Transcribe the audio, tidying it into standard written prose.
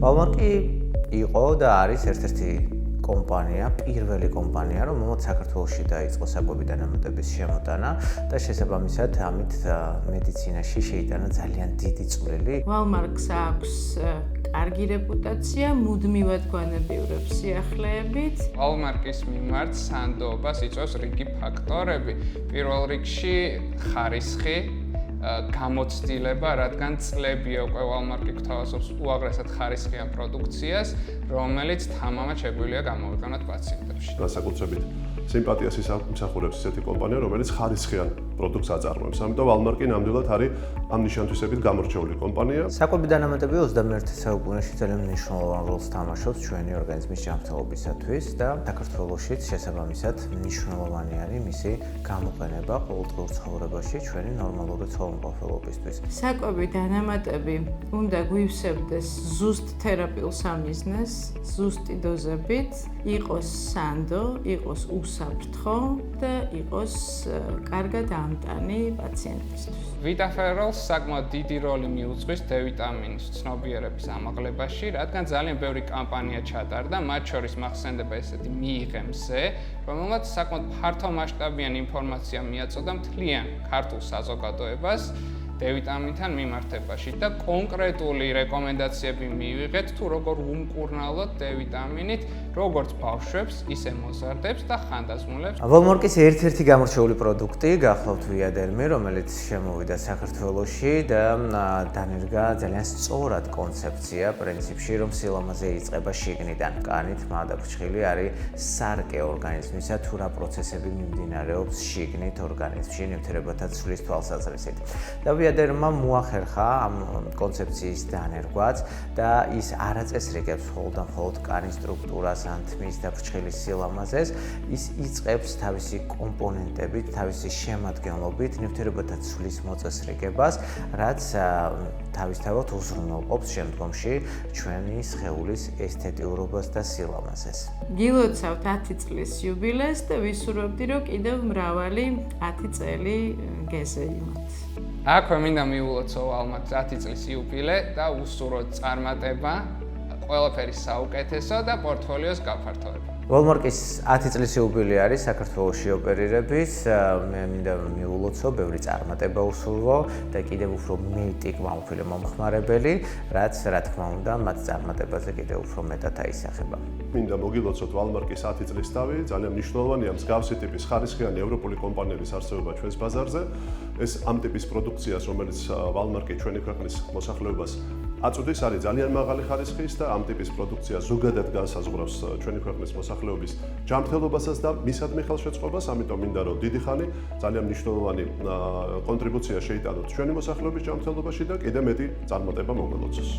Walmart-ი იყო და არის ერთ-ერთი კომპანია, პირველი კომპანია, რომელმაც საქართველოში დაიწყო საკვები დანამატების შემოტანა და შესაბამისად ამით მედიცინაში შეიტანა ძალიან დიდი წვლილი. Walmart-ს აქვს კარგი რეპუტაცია, მუდმივად გვანებიურებს სიახლეებით. Walmart-ის მიმართ სანდოობას იწვევს რიგი ფაქტორები. პირველ რიგში ხარისხი, გამოცდილება, რადგან წლებია უკვე Walmart-ი გვთავაზობს უაღრესად ხარისხიან პროდუქციას, რომელიც თამამად შეგვიძლია გამოვიყენოთ პაციენტებში. განსაკუთრებით სიმპათიას იმსახურებს ესეთი კომპანია, რომელიც ხარისხიან პროდუქტს აწარმოებს. ამიტომ Walmart-ი ნამდვილად არის ამ ნიშანთვისებით გამორჩეული კომპანია. საკვები დანამატები 21 საუკუნეში ძალიან მნიშვნელოვან როლს თამაშობს ჩვენი ორგანიზმის ჯანმრთელობისათვის და საქართველოშიც შესაბამისად მნიშვნელოვანი არის მისი გამოყენება ყოველდღიურ ცხოვრებაში ჩვენი ნორმალური ცხოველმყოფელობისთვის. საკვები დანამატები უნდა გვივსებდეს ზუსტ თერაპიულ სამიზნეს, ზუსტი დოზებით, იყოს სანდო, იყოს უსაფრთხო და იყოს კარგად ამტანი პაციენტისთვის. Vitaferol's საკმაოდ დიდი როლი მიუძღვის D-ვიტამინის ცნობიერების ამაღლებაში, რადგან ძალიან ბევრი კამპანია ჩატარდა, მათ შორის მახსენდება ესეთი მიიღემზე, რომელმაც საკმაოდ ფართომასშტაბიანი ინფორმაცია მიაწოდა მთლიან ქართულ საზოგადოებას D-ვიტამინთან მიმართებაში და კონკრეტული რეკომენდაციები მივიღეთ თუ როგორ უმკურნალოთ D-ვიტამინით, როგორც ბავშვებს, ისე მოზარდებს და ხანდაზმულებს. Walmart-ის ერთ-ერთი გამორჩეული პროდუქტი გახლავთ Viaderm-ი, რომელიც შემოვიდა საქართველოში და დანერგა ძალიან სწორად კონცეფცია, პრინციპში, რომ სილამაზე იწყება შიგნიდან. კანით მადა ფრჩხილი არის სარკე ორგანიზმისა, თუ რა პროცესები მიმდინარეობს შიგნით ორგანიზმში, ნივთიერებათა ცვლის თვალსაზრისით. და Viaderm-მა მოახერხა ამ კონცეფციის დანერგვაც და ის არ აწესრიგებს მხოლოდ კანის სტრუქტურას ან თმის და ფრჩხილის სილამაზეს, ის იწყებს თავისი კომპონენტებით, თავისი შემადგენლობით ნივთიერებათა ცვლის მოწესრიგებას, რაც თავისთავად უზრუნველყოფს შემდგომში ჩვენი სხეულის ესთეტიურობას და სილამაზეს. გილოცავთ 10 წლის იუბილეს და ვისურვებდი, რომ კიდევ მრავალი 10 წელი გეზეიმოთ. აქვე მინდა მიულოცო Walmart 10 წლის იუბილე და უსურვოთ წარმატება, ყველაფერი საუკეთესო და პორტფოლიოს გაფართოება. Walmart-ის 10 წლის იუბილე არის საქართველოში ოპერირების, მე მინდა მიულოცო, ბევრი წარმატება უსურვო და კიდევ უფრო მეტი გმაუფილე მომხმარებელი, რაც რა თქმა უნდა მათ წარმატებაზე კიდევ უფრო მეტად აისახება. მინდა მოგილოცოთ Walmart-ის 10 წლის თავი, ძალიან მნიშვნელოვანია მსგავსი ტიპის ხარისხიანი ევროპული კომპანიების არსებობა ჩვენს ბაზარზე. ეს ამ ტიპის პროდუქციას, რომელიც Walmart-ი ჩვენი ქვეყნის მოსახლეობას აწუდის, არის ძალიან მაღალი ხარისხის და ამ ტიპის პროდუქცია ზოგადად განსაზღვრავს ჩვენი ქვეყნის მოსახლეობის ჯანმრთელობასაც და მისადმი ხელშეწყობას, ამიტომ მინდა რომ დიდი ხანი ძალიან მნიშვნელოვანი კონტრიბუცია შეიტანოთ ჩვენი მოსახლეობის ჯანმრთელობაში და კიდევ მეტი წარმატება მოგველოცოს.